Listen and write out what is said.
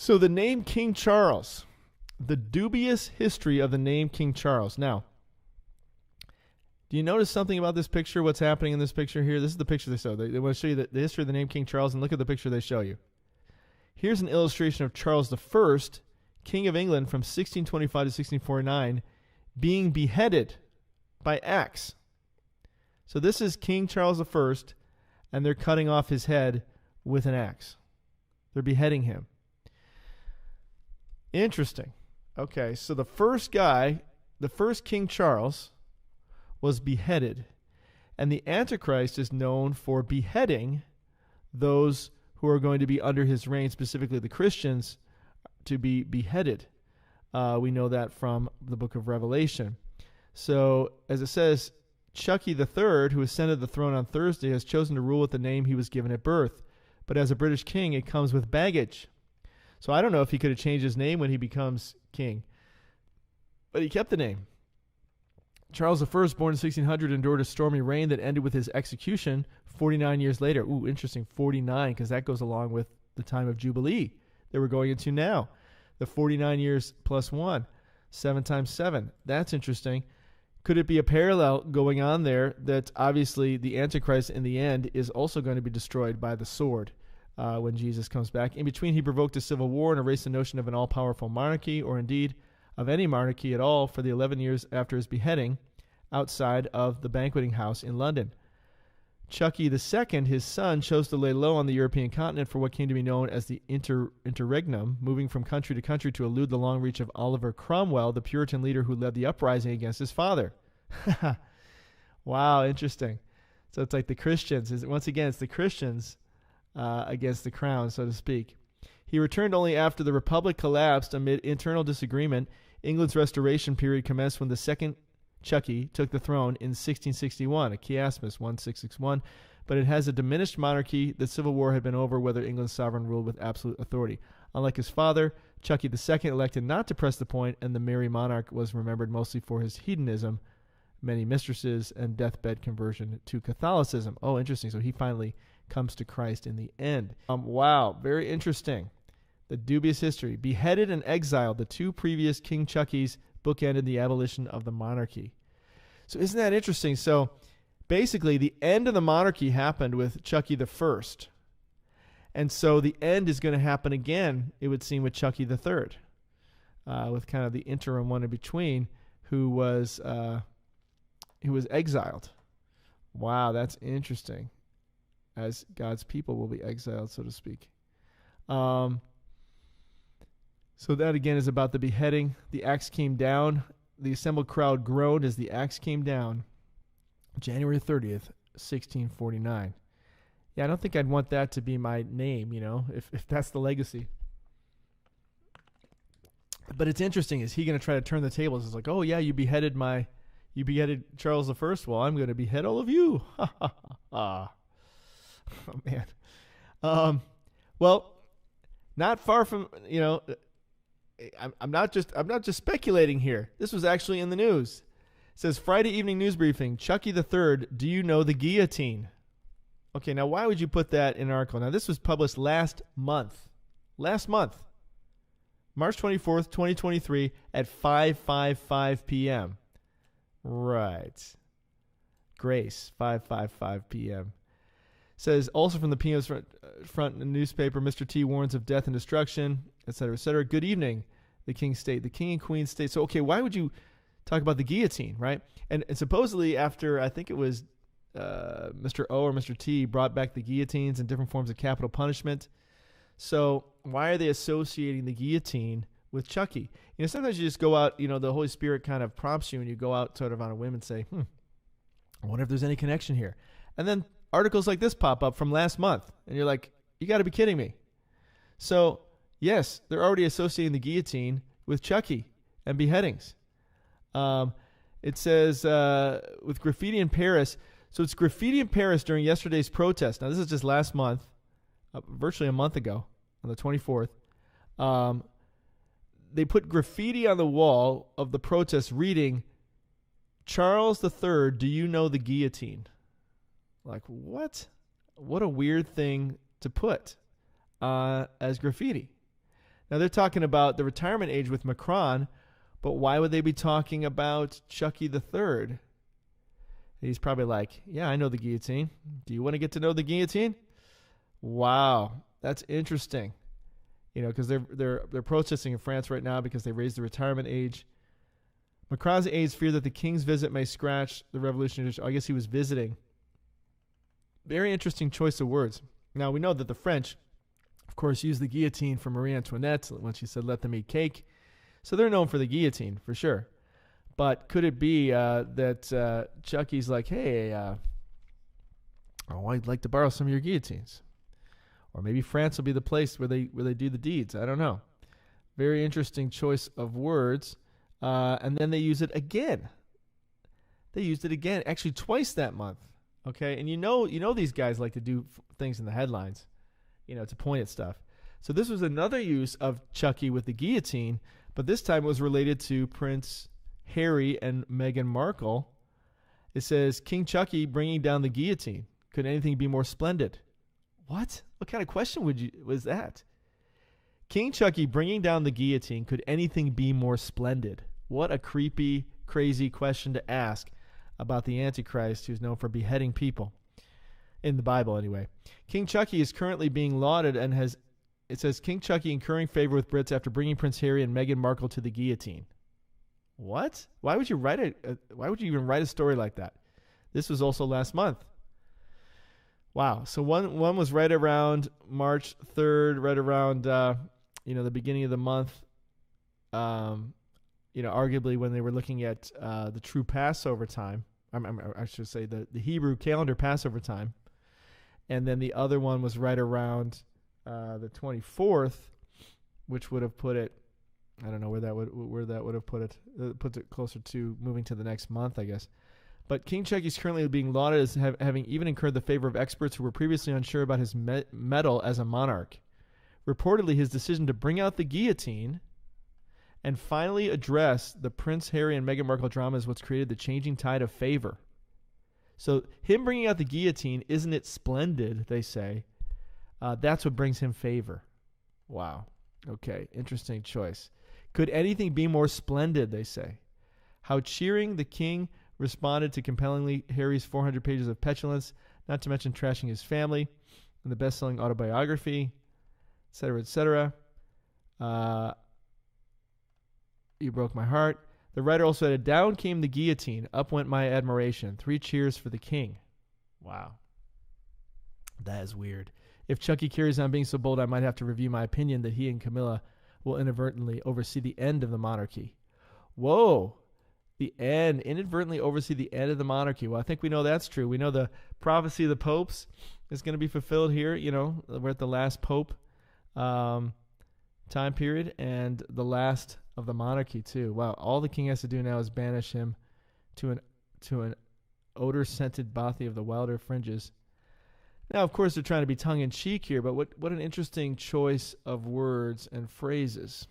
So the name King Charles, the dubious history of the name King Charles. Now, do you notice something about this picture? What's happening in this picture here? This is the picture they show. They want to show you the history of the name King Charles, and look at the picture they show you. Here's an illustration of Charles I, King of England from 1625 to 1649, being beheaded by axe. So this is King Charles I, and they're cutting off his head with an axe. They're beheading him. Interesting. Okay, so the first King Charles, was beheaded. And the Antichrist is known for beheading those who are going to be under his reign, specifically the Christians, to be beheaded. We know that from the book of Revelation. So, as it says, Chucky III, who ascended the throne on Thursday, has chosen to rule with the name he was given at birth. But as a British king, it comes with baggage. So I don't know if he could have changed his name when he becomes king. But he kept the name. Charles I, born in 1600, endured a stormy reign that ended with his execution 49 years later. Ooh, interesting, 49, because that goes along with the time of Jubilee that we're going into now. The 49 years plus 1, 7 times 7. That's interesting. Could it be a parallel going on there that obviously the Antichrist in the end is also going to be destroyed by the sword when Jesus comes back? In between, he provoked a civil war and erased the notion of an all-powerful monarchy, or indeed of any monarchy at all, for the 11 years after his beheading outside of the banqueting house in London. Chucky II, his son, chose to lay low on the European continent for what came to be known as the interregnum, moving from country to country to elude the long reach of Oliver Cromwell, the Puritan leader who led the uprising against his father. Wow, interesting. So it's like the Christians. Once again, it's the Christians against the crown, so to speak. He returned only after the Republic collapsed amid internal disagreement. England's restoration period commenced when the second Chucky took the throne in 1661, a chiasmus 1661, but it has a diminished monarchy. The Civil War had been over whether England's sovereign ruled with absolute authority. Unlike his father, Chucky II elected not to press the point, and the merry monarch was remembered mostly for his hedonism, many mistresses, and deathbed conversion to Catholicism. Oh, interesting. So he finally comes to Christ in the end. Wow, very interesting. The dubious history. Beheaded and exiled, the two previous King Chuckies bookended the abolition of the monarchy. So isn't that interesting? So basically the end of the monarchy happened with Chucky I. And so the end is going to happen again, it would seem, with Chucky III, with kind of the interim one in between, who was exiled. Wow, that's interesting. As God's people will be exiled, so to speak. So that again is about the beheading. The axe came down. The assembled crowd groaned as the axe came down. January 30th, 1649. Yeah, I don't think I'd want that to be my name, if that's the legacy. But it's interesting. Is he going to try to turn the tables? It's like, oh yeah, you beheaded Charles I. Well, I'm going to behead all of you. Ha ha ha. Oh man. Well, not far from, I'm not just speculating here. This was actually in the news. It says Friday evening news briefing. Chucky III, do you know the guillotine? Okay, now why would you put that in an article? Now this was published last month. March 24th, 2023 at 5:55 p.m. Right. Grace, 5:55 p.m. Says also from the PM's front newspaper, Mr. T warns of death and destruction, etc., etc. Good evening, the King State, the King and Queen State. So, okay, why would you talk about the guillotine, right? And supposedly after, I think it was Mr. O or Mr. T brought back the guillotines and different forms of capital punishment. So why are they associating the guillotine with Chucky? Sometimes you just go out, the Holy Spirit kind of prompts you and you go out sort of on a whim and say, I wonder if there's any connection here. And then articles like this pop up from last month, and you're like, you got to be kidding me. So, yes, they're already associating the guillotine with Chucky and beheadings. It says, with graffiti in Paris. So it's graffiti in Paris during yesterday's protest. Now, this is just last month, virtually a month ago, on the 24th. They put graffiti on the wall of the protest reading, Charles III, do you know the guillotine? Like, what? What a weird thing to put as graffiti. Now they're talking about the retirement age with Macron, but why would they be talking about Chucky the Third? He's probably like, yeah, I know the guillotine. Do you want to get to know the guillotine? Wow, that's interesting. Because they're protesting in France right now because they raised the retirement age. Macron's aides fear that the king's visit may scratch the revolutionary. I guess he was visiting. Very interesting choice of words. Now, we know that the French, of course, used the guillotine for Marie Antoinette when she said, let them eat cake. So they're known for the guillotine, for sure. But could it be that Chucky's like, hey, I'd like to borrow some of your guillotines? Or maybe France will be the place where they do the deeds. I don't know. Very interesting choice of words. And then they use it again. They used it again, actually twice that month. Okay, and you know these guys like to do things in the headlines, to point at stuff. So this was another use of Chucky with the guillotine, but this time it was related to Prince Harry and Meghan Markle. It says, King Chucky bringing down the guillotine. Could anything be more splendid? What? What kind of question was that? King Chucky bringing down the guillotine. Could anything be more splendid? What a creepy, crazy question to ask about the Antichrist, who's known for beheading people. In the Bible, anyway. King Chucky is currently being lauded and it says, King Chucky incurring favor with Brits after bringing Prince Harry and Meghan Markle to the guillotine. What? Why would you why would you even write a story like that? This was also last month. Wow. So one was right around March 3rd, right around the beginning of the month. Arguably when they were looking at the true Passover time. I should say the Hebrew calendar Passover time. And then the other one was right around the 24th, which would have put it, I don't know where that would have put it. It puts it closer to moving to the next month, I guess. But King Chucky is currently being lauded as having even incurred the favor of experts who were previously unsure about his mettle as a monarch. Reportedly, his decision to bring out the guillotine and finally address the Prince Harry and Meghan Markle drama is what's created the changing tide of favor. So him bringing out the guillotine, isn't it splendid, they say. That's what brings him favor. Wow. Okay, interesting choice. Could anything be more splendid, they say. How cheering the king responded to compellingly Harry's 400 pages of petulance, not to mention trashing his family in the best-selling autobiography, etc., etc. You broke my heart. The writer also added, down came the guillotine, up went my admiration. 3 cheers for the king. Wow. That is weird. If Chucky carries on being so bold, I might have to review my opinion that he and Camilla will inadvertently oversee the end of the monarchy. Whoa. The end. Inadvertently oversee the end of the monarchy. Well, I think we know that's true. We know the prophecy of the popes is going to be fulfilled here. We're at the last pope time period and the last of the monarchy too. Wow. All the king has to do now is banish him to an odor-scented bothy of the wilder fringes. Now, of course, they're trying to be tongue-in-cheek here, but what an interesting choice of words and phrases.